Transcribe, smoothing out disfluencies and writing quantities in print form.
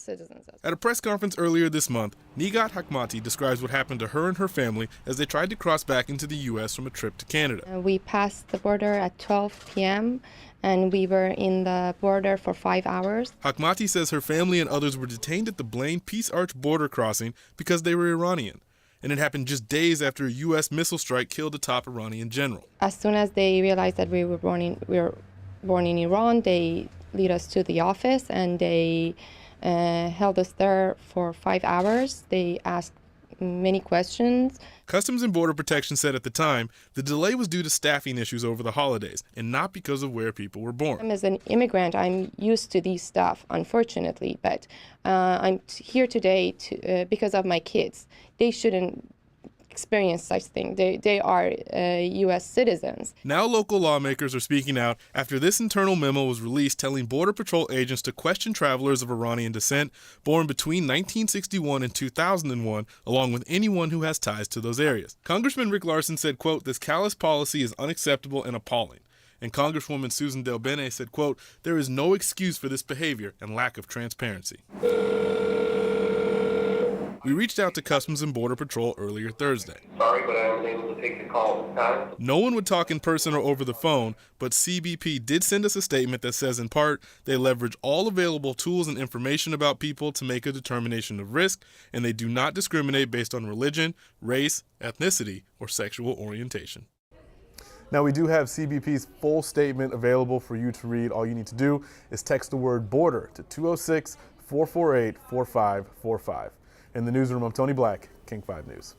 citizens. At a press conference earlier this month, Nigat Hakmati describes what happened to her and her family as they tried to cross back into the U.S. from a trip to Canada. We passed the border at 12 p.m. and we were in the border for 5 hours. Hakmati says her family and others were detained at the Blaine Peace Arch border crossing because they were Iranian. And it happened just days after a U.S. missile strike killed a top Iranian general. As soon as they realized that we were born in Iran, they lead us to the office and they held us there for 5 hours. They asked many questions. Customs and Border Protection said at the time the delay was due to staffing issues over the holidays and not because of where people were born. As an immigrant, I'm used to these stuff, unfortunately, but I'm here today because of my kids. They shouldn't experience such thing. They are U.S. citizens. Now local lawmakers are speaking out after this internal memo was released telling Border Patrol agents to question travelers of Iranian descent born between 1961 and 2001, along with anyone who has ties to those areas. Congressman Rick Larsen said, quote, "This callous policy is unacceptable and appalling." And Congresswoman Susan Delbene said, quote, "There is no excuse for this behavior and lack of transparency." We reached out to Customs and Border Patrol earlier Thursday. Sorry, but I am unable to take the call at this time. No one would talk in person or over the phone, but CBP did send us a statement that says, in part, they leverage all available tools and information about people to make a determination of risk, and they do not discriminate based on religion, race, ethnicity, or sexual orientation. Now, we do have CBP's full statement available for you to read. All you need to do is text the word border to 206-448-4545. In the newsroom, I'm Tony Black, King 5 News.